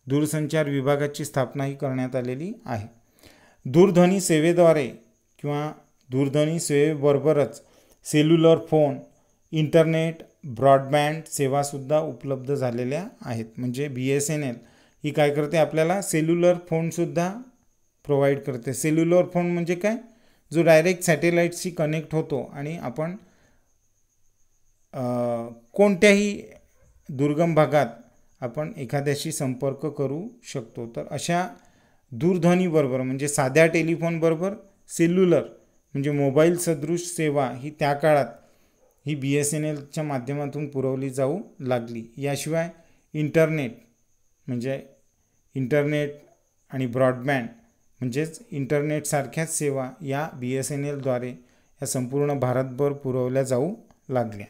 दूरसंचार विभागाची स्थापना ही करण्यात आलेली आहे. दूरध्वनी सेवेद्वारे किंवा दूरध्वनी सेवेबरोबरच सेल्युलर फोन, इंटरनेट, ब्रॉडबँड सेवासुद्धा उपलब्ध झालेल्या आहेत. म्हणजे BSNL ही काय करते आपल्याला सेल्युलर फोनसुद्धा प्रोव्हाइड करते. सेल्युलर फोन म्हणजे काय, जो डायरेक्ट सॅटेलाईटशी कनेक्ट होतो आणि आपण कोणत्याही दुर्गम भागात आपण एखाद्याशी संपर्क करू शकतो. तर अशा दूरध्वनीबरोबर म्हणजे साध्या टेलिफोनबरोबर सेल्युलर म्हणजे मोबाईल सदृश सेवा ही त्या काळात ही BSNLच्या माध्यमातून पुरवली जाऊ लागली. याशिवाय इंटरनेट आणि ब्रॉडबँड म्हणजेच इंटरनेटसारख्याच सेवा या BSNLद्वारे या संपूर्ण भारतभर पुरवल्या जाऊ लागल्या.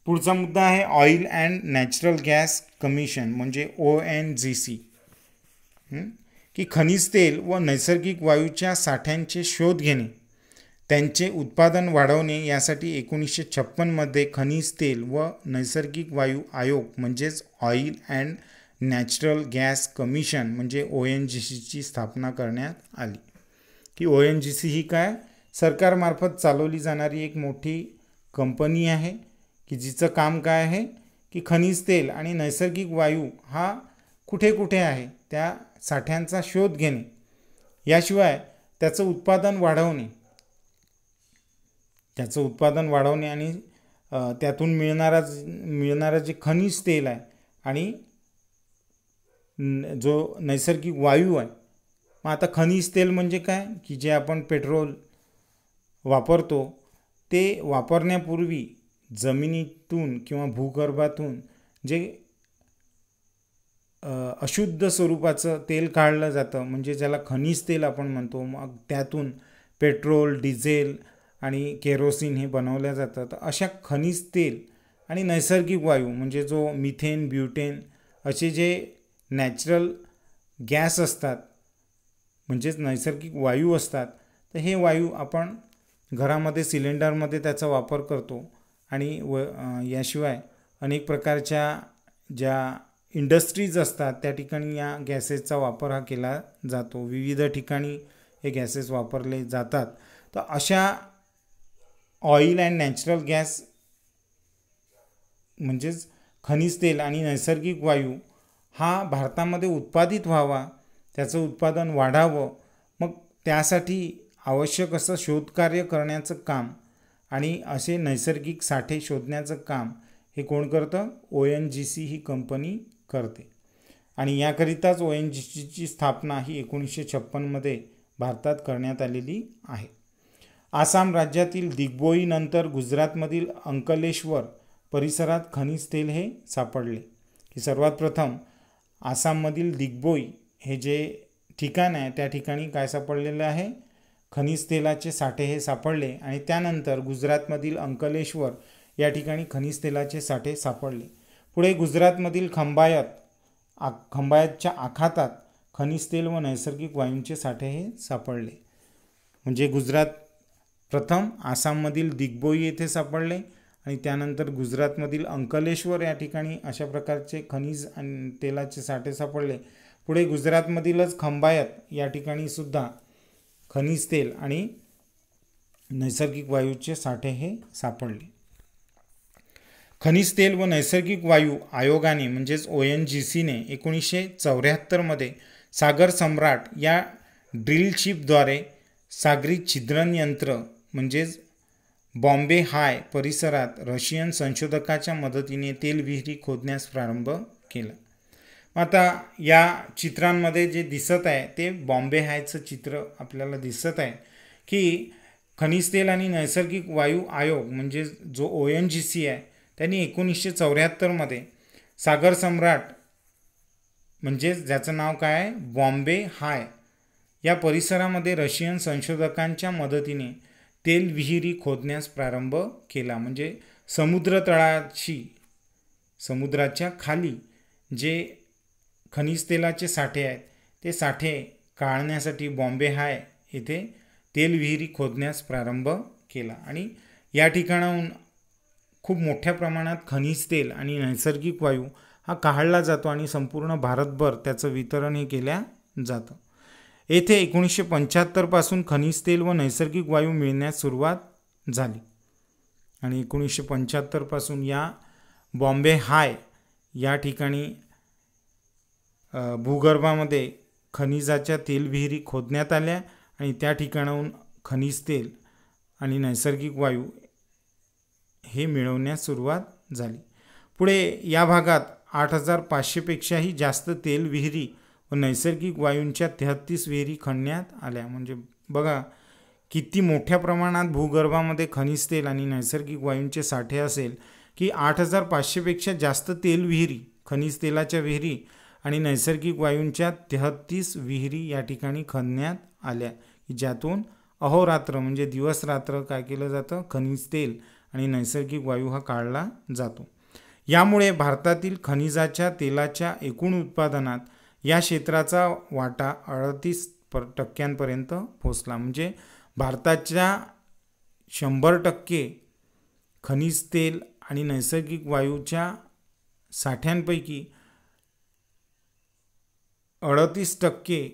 पुढचा मुद्दा आहे oil and natural gas commission म्हणजे ONGC की खनिज तेल व नैसर्गिक वायूच्या साठ्यांचे शोध घेणे, त्यांचे उत्पादन वाढवणे यासाठी 1956 खनिज तेल व नैसर्गिक वायू आयोग म्हणजेच oil and natural gas commission म्हणजे ONGCची स्थापना करण्यात आली. की ONGC ही काय सरकारमार्फत चालवली जाणारी एक मोठी कंपनी आहे की जिचं काम काय आहे की खनिज तेल आणि नैसर्गिक वायू हा कुठे कुठे आहे त्या साठ्यांचा शोध घेणे, याशिवाय त्याचं उत्पादन वाढवणे आणि त्यातून मिळणारा जे खनिज तेल आहे आणि जो नैसर्गिक वायू आहे. मग आता खनिज तेल म्हणजे काय की जे आपण पेट्रोल वापरतो ते वापरण्यापूर्वी जमिनीतून किंवा भूगर्भातून जे अशुद्ध स्वरूपाचं तेल काढलं जातं म्हणजे ज्याला खनिज तेल आपण म्हणतो. मग त्यातून पेट्रोल, डिझेल आणि केरोसिन हे बनवलं जातं. तर अशा खनिज तेल आणि नैसर्गिक वायू म्हणजे जो मिथेन, ब्युटेन असे जे नॅचरल गॅस असतात म्हणजेच नैसर्गिक वायू असतात. तर हे वायू आपण घरामध्ये सिलेंडरमध्ये त्याचा वापर करतो आणि याशिवाय अनेक प्रकारच्या ज्या इंडस्ट्रीज असतात त्या ठिकाणी या गॅसेसचा वापर हा केला जातो. विविध ठिकाणी हे गॅसेस वापरले जातात. तर अशा ऑइल अँड नॅचरल गॅस म्हणजेच खनिज तेल आणि नैसर्गिक वायू हा भारतामध्ये उत्पादित व्हावा, त्याचं उत्पादन वाढावं. मग त्यासाठी आवश्यक असं शोधकार्य करण्याचं काम आणि असे नैसर्गिक साठे शोधण्याचं काम हे कोण करतं? ONGC ही कंपनी करते. आणि याकरिताच ONGCची स्थापना ही 1956मध्ये भारतात करण्यात आलेली आहे. आसाम राज्यातील दिग्बोई नंतर गुजरातमधील अंकलेश्वर परिसरात खनिज तेल हे सापडले. की सर्वात प्रथम आसाममधील दिग्बोई हे जे ठिकाण आहे त्या ठिकाणी काय सापडलेलं आहे? खनिज तेलाचे साठे हे सापडले. आणि त्यानंतर गुजरातमधील अंकलेश्वर या ठिकाणी खनिज तेलाचे साठे सापडले. पुढे गुजरातमधील खंबायतच्या आखातात खनिज तेल व नैसर्गिक वायूंचे साठे हे सापडले. म्हणजे गुजरात प्रथम आसाममधील दिग्बोई येथे सापडले आणि त्यानंतर गुजरातमधील अंकलेश्वर या ठिकाणी अशा प्रकारचे खनिज आणि तेलाचे साठे सापडले. पुढे गुजरातमधीलच खंबायत या ठिकाणी सुद्धा खनिज तेल आणि नैसर्गिक वायूचे साठे हे सापडले. खनिज तेल व नैसर्गिक वायू आयोगाने म्हणजेच ONGCने 1974मध्ये सागर सम्राट या ड्रिल शिपद्वारे सागरी छिद्रण यंत्र म्हणजेच बॉम्बे हाय परिसरात रशियन संशोधकाच्या मदतीने तेल विहिरी खोदण्यास प्रारंभ केला. आता या चित्रांमध्ये जे दिसत आहे ते बॉम्बे हायचं चित्र आपल्याला दिसत आहे की खनिज तेल आणि नैसर्गिक वायू आयोग म्हणजे जो ONGC आहे त्यांनी 1974मध्ये सागर सम्राट म्हणजेच ज्याचं नाव काय आहे बॉम्बे हाय या परिसरामध्ये रशियन संशोधकांच्या मदतीने तेल विहिरी खोदण्यास प्रारंभ केला. म्हणजे समुद्राच्या खाली जे खनिज तेलाचे साठे आहेत ते साठे काढण्यासाठी बॉम्बे हाय येथे तेल विहिरी खोदण्यास प्रारंभ केला. आणि या ठिकाणाहून खूप मोठ्या प्रमाणात खनिज तेल आणि नैसर्गिक वायू हा काढला जातो आणि संपूर्ण भारतभर त्याचं वितरण हे केल्या जातं. येथे 1975 पासून खनिज तेल व नैसर्गिक वायू मिळण्यास सुरुवात झाली आणि 1975 पासून या बॉम्बे हाय या ठिकाणी भूगर्भामध्ये खनिजाच्या तेल विहिरी खोदण्यात आल्या आणि त्या ठिकाणाहून खनिज तेल आणि नैसर्गिक वायू हे मिळवण्यास सुरुवात झाली. पुढे या भागात 8500 पेक्षाही जास्त तेल विहिरी व नैसर्गिक वायूंच्या 33 विहिरी खणण्यात आल्या. म्हणजे बघा किती मोठ्या प्रमाणात भूगर्भामध्ये खनिज तेल आणि नैसर्गिक वायूंचे साठे असेल की 8500 पेक्षा जास्त तेल विहिरी, खनिज तेलाच्या विहिरी आणि नैसर्गिक वायूंच्या 33 विहिरी या ठिकाणी खणण्यात आल्या की ज्यातून अहोरात्र म्हणजे दिवस रात्र काय केलं जातं? खनिज तेल आणि नैसर्गिक वायू हा काढला जातो. यामुळे भारतातील खनिजाच्या तेलाच्या एकूण उत्पादनात या क्षेत्राचा वाटा 38% पोहोचला. म्हणजे भारताच्या 100% खनिज तेल आणि नैसर्गिक वायूच्या साठ्यांपैकी 38%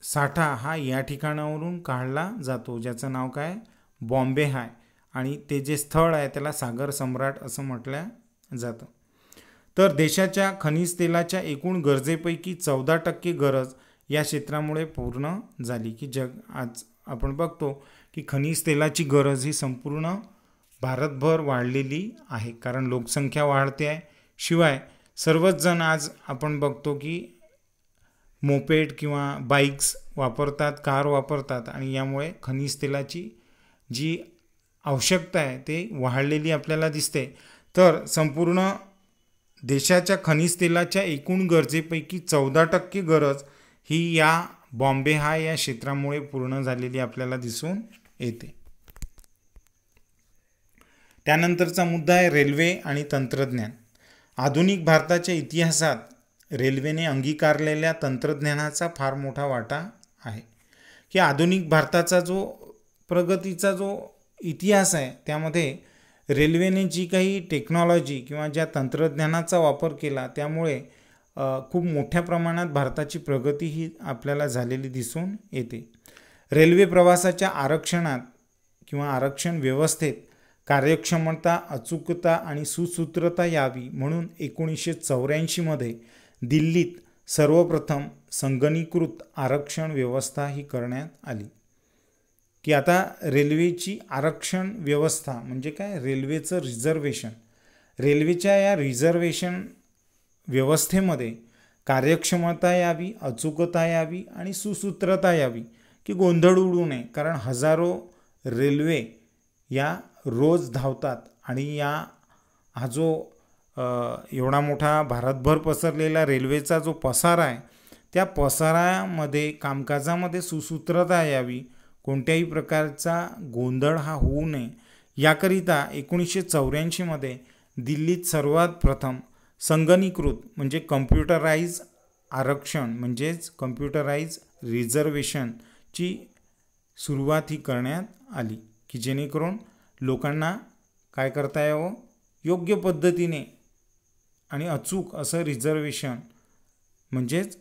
साठा हा या ठिकाणावरून काढला जातो ज्याचं नाव काय? बॉम्बे हाय. आणि ते जे स्थळ आहे त्याला सागर सम्राट असं म्हटलं जातं. तर देशाच्या खनिज तेलाच्या एकूण गरजेपैकी 14% गरज या क्षेत्रामुळे पूर्ण झाली. की आज आपण बघतो की खनिज तेलाची गरज ही संपूर्ण भारतभर वाढलेली आहे कारण लोकसंख्या वाढते आहे. शिवाय सर्वच जण आज आपण बघतो की मोपेड किंवा बाईक्स वापरतात, कार वापरतात आणि यामुळे खनिज तेलाची जी आवश्यकता आहे ते वाढलेली आपल्याला दिसते. तर संपूर्ण देशाच्या खनिज तेलाच्या एकूण गरजेपैकी 14% गरज ही या बॉम्बे हाय या क्षेत्रामुळे पूर्ण झालेली आपल्याला दिसून येते. त्यानंतरचा मुद्दा आहे रेल्वे आणि तंत्रज्ञान. आधुनिक भारताच्या इतिहासात रेल्वेने अंगीकारलेल्या तंत्रज्ञानाचा फार मोठा वाटा आहे. की आधुनिक भारताचा जो प्रगतीचा जो इतिहास आहे त्यामध्ये रेल्वेने जी काही टेक्नॉलॉजी किंवा ज्या तंत्रज्ञानाचा वापर केला त्यामुळे खूप मोठ्या प्रमाणात भारताची प्रगती ही आपल्याला झालेली दिसून येते. रेल्वे प्रवासाच्या आरक्षणात किंवा आरक्षण व्यवस्थेत कार्यक्षमता, अचूकता आणि सुसूत्रता यावी म्हणून 1984मध्ये दिल्लीत सर्वप्रथम संगणकीकृत आरक्षण व्यवस्था ही करण्यात आली. की आता रेल्वेची आरक्षण व्यवस्था म्हणजे काय, रेल्वेचं रिझर्वेशन, रेल्वेच्या या रिझर्वेशन व्यवस्थेमध्ये कार्यक्षमता यावी, अचूकता यावी आणि सुसूत्रता यावी, की गोंधळ उडू नये. कारण हजारो रेल्वे या रोज धावतात आणि हा जो एवढा मोठा भारतभर पसरलेला रेल्वेचा जो पसारा आहे, त्या पसारामध्ये कामकाजामध्ये सुसूत्रता यावी, कोणत्याही प्रकारचा गोंधळ हा होऊ नये, याकरिता 1984मध्ये दिल्लीत सर्वात प्रथम संगणकीकृत म्हणजे कम्प्युटराइज आरक्षण म्हणजेच कम्प्युटराइज रिझर्वेशनची सुरुवात ही करण्यात आली, की जेणेकरून लोकांना काय करता यावं, योग्य पद्धतीने आणि अचूक असं रिझर्वेशन म्हणजेच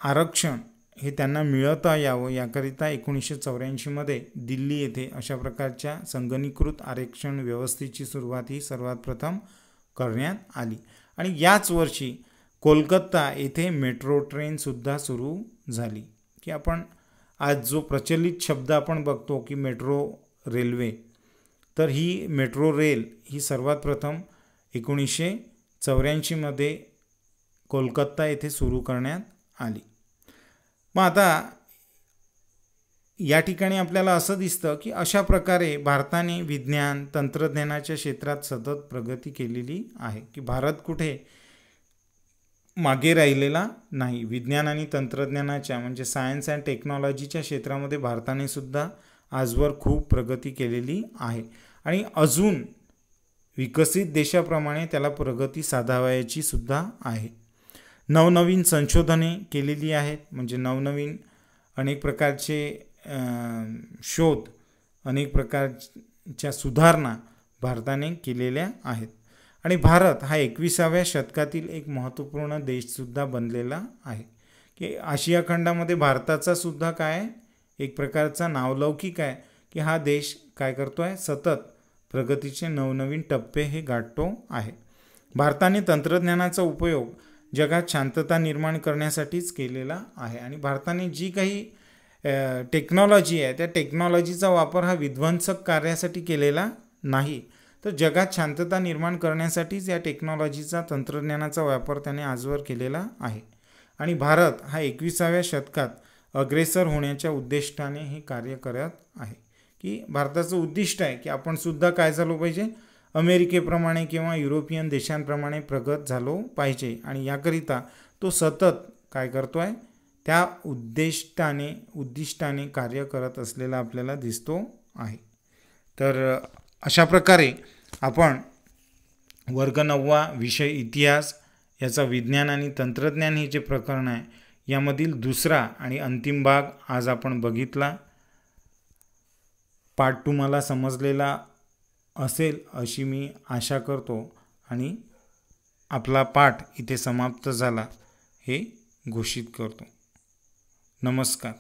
आरक्षण हे त्यांना मिळवता यावं, याकरिता 1984मध्ये दिल्ली येथे अशा प्रकारच्या संगणकीकृत आरक्षण व्यवस्थेची सुरुवात ही सर्वात प्रथम करण्यात आली. आणि याच वर्षी कोलकाता येथे मेट्रो ट्रेनसुद्धा सुरू झाली, की आपण आज जो प्रचलित शब्द आपण बघतो की मेट्रो रेल्वे, तर ही मेट्रो रेल ही सर्वात प्रथम 1984मध्ये कोलकाता येथे सुरू करण्यात आली. मग आता या ठिकाणी आपल्याला असं दिसतं की अशा प्रकारे भारताने विज्ञान तंत्रज्ञानाच्या क्षेत्रात सतत प्रगती केलेली आहे, की भारत कुठे मागे राहिलेला नाही. विज्ञान आणि तंत्रज्ञानाच्या म्हणजे सायन्स अँड टेक्नॉलॉजीच्या क्षेत्रामध्ये भारताने सुद्धा आजवर खूप प्रगती केलेली आहे आणि अजून विकसित देशाप्रमाणे त्याला प्रगती साधावयाची सुद्धा आहे. नवनवीन संशोधने केलेली आहेत, म्हणजे नवनवीन अनेक प्रकारचे शोध, अनेक प्रकारच्या सुधारणा भारताने केलेल्या आहेत. आणि भारत हा 21व्या शतकातील एक महत्त्वपूर्ण देशसुद्धा बनलेला आहे, की आशिया खंडामध्ये भारताचा सुद्धा काय एक प्रकारचा नावलौकिक आहे, की हा देश काय करतो आहे, सतत प्रगतीचे नवनवीन टप्पे हे गाठतो आहे. भारताने तंत्रज्ञानाचा उपयोग जगात शांतता निर्माण करण्यासाठीच केलेला आहे आणि भारताने जी काही टेक्नॉलॉजी आहे त्या टेक्नॉलॉजीचा वापर हा विध्वंसक कार्यासाठी केलेला नाही, तर जगात शांतता निर्माण करण्यासाठीच या टेक्नॉलॉजीचा तंत्रज्ञानाचा वापर त्याने आजवर केलेला आहे. आणि भारत हा 21व्या शतकात अग्रेसर होण्याच्या उद्दिष्टाने हे कार्य करत आहे, की भारताचं उद्दिष्ट आहे की आपण सुद्धा काय झालो पाहिजे, अमेरिकेप्रमाणे किंवा युरोपियन देशांप्रमाणे प्रगत झालो पाहिजे. आणि याकरिता तो सतत काय करतो आहे, त्या उद्दिष्टाने कार्य करत असलेला आपल्याला दिसतो आहे. तर अशा प्रकारे आपण वर्ग 9वा विषय इतिहास याचा विज्ञान आणि तंत्रज्ञान हे जे प्रकरण आहे यामधील दुसरा आणि अंतिम भाग आज आपण बघितला. पाठ तुम्हाला समजलेला असेल अशी मी आशा करतो आणि आपला पाठ इथे समाप्त झाला हे घोषित करतो. नमस्कार.